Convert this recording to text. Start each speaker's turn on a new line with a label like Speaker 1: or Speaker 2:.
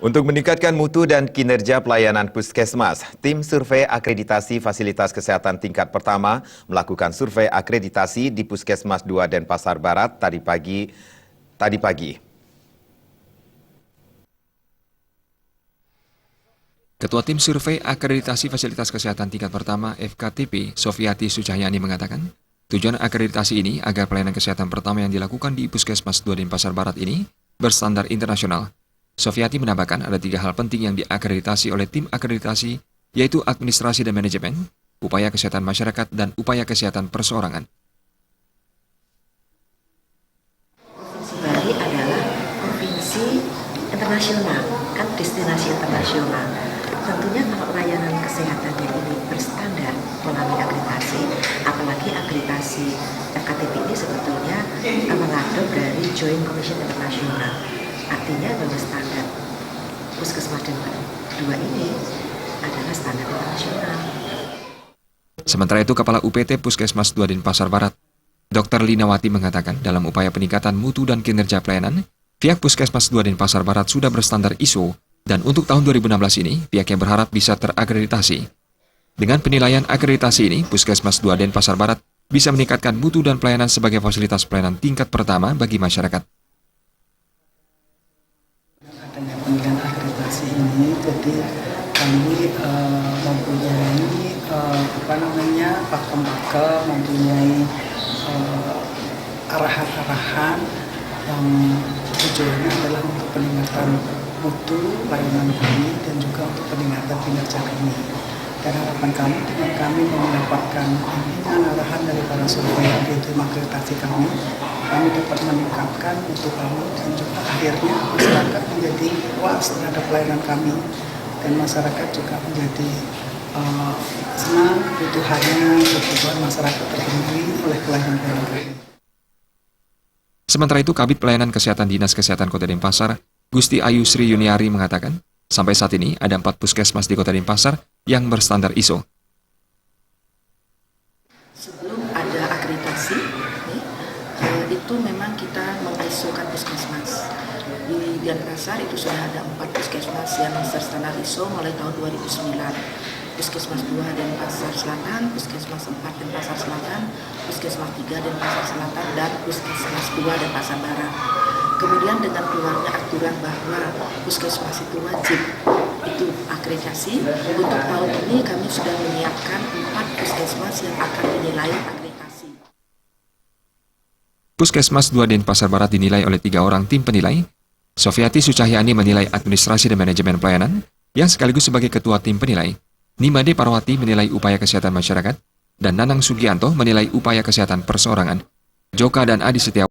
Speaker 1: Untuk meningkatkan mutu dan kinerja pelayanan puskesmas, tim survei akreditasi fasilitas kesehatan tingkat pertama melakukan survei akreditasi di Puskesmas 2 Denpasar Barat tadi pagi.
Speaker 2: Ketua Tim Survei Akreditasi Fasilitas Kesehatan Tingkat Pertama FKTP, Sofiati Sucahyani mengatakan, tujuan akreditasi ini agar pelayanan kesehatan pertama yang dilakukan di Puskesmas 2 Denpasar Barat ini berstandar internasional. Sofiati menambahkan ada 3 hal penting yang diakreditasi oleh tim akreditasi, yaitu administrasi dan manajemen, upaya kesehatan masyarakat, dan upaya kesehatan perseorangan.
Speaker 3: Provinsi Bali adalah provinsi internasional, kan destinasi internasional. Tentunya kalau layanan kesehatannya ini berstandar melalui akreditasi, apalagi akreditasi FKTP ini sebetulnya mengadop dari Joint Commission Internasional. Artinya bahwa standar Puskesmas 2 ini adalah standar internasional.
Speaker 2: Sementara itu, Kepala UPT Puskesmas 2 Denpasar Barat, Dr. Linawati mengatakan dalam upaya peningkatan mutu dan kinerja pelayanan, pihak Puskesmas 2 Denpasar Barat sudah berstandar ISO dan untuk tahun 2016 ini pihaknya berharap bisa terakreditasi. Dengan penilaian akreditasi ini, Puskesmas 2 Denpasar Barat bisa meningkatkan mutu dan pelayanan sebagai fasilitas pelayanan tingkat pertama bagi masyarakat.
Speaker 4: Adanya penilaian akreditasi ini, jadi kami mempunyai pakem-pakem, mempunyai arahan-arahan yang tujuannya adalah untuk peningkatan mutu pelayanan kami dan juga untuk peningkatan kinerja kami. Dan harapan kami dengan kami mendapatkan bimbingan arahan dari para surveyor di tim akreditasi kami dapat meningkatkan mutu kami dan juga akhirnya masyarakat menjadi puas terhadap pelayanan kami dan masyarakat juga menjadi senang kebutuhan masyarakat terpenuhi oleh pelayanan kami.
Speaker 2: Sementara itu, Kabid Pelayanan Kesehatan Dinas Kesehatan Kota Denpasar, Gusti Ayu Sri Yuniari mengatakan, sampai saat ini ada 4 puskesmas di Kota Denpasar yang berstandar ISO.
Speaker 3: Sebelum ada akreditasi, itu memang kita meng-ISO-kan puskesmas. Di Denpasar itu sudah ada 4 puskesmas yang berstandar ISO mulai tahun 2009. Puskesmas 2 Denpasar Selatan, Puskesmas 4 Denpasar Selatan, Puskesmas 3 Denpasar Selatan, dan Puskesmas 2 Denpasar Barat. Kemudian dengan keluarnya aturan bahwa puskesmas itu wajib itu akreditasi, untuk tahun ini kami sudah menyiapkan 4 puskesmas yang akan dinilai akreditasi.
Speaker 2: Puskesmas 2 Denpasar Barat dinilai oleh 3 orang tim penilai. Sofiati Sucahyani menilai administrasi dan manajemen pelayanan, yang sekaligus sebagai ketua tim penilai. Nimade Parwati menilai upaya kesehatan masyarakat, dan Nanang Sugianto menilai upaya kesehatan perseorangan. Joka dan Adi Setiawan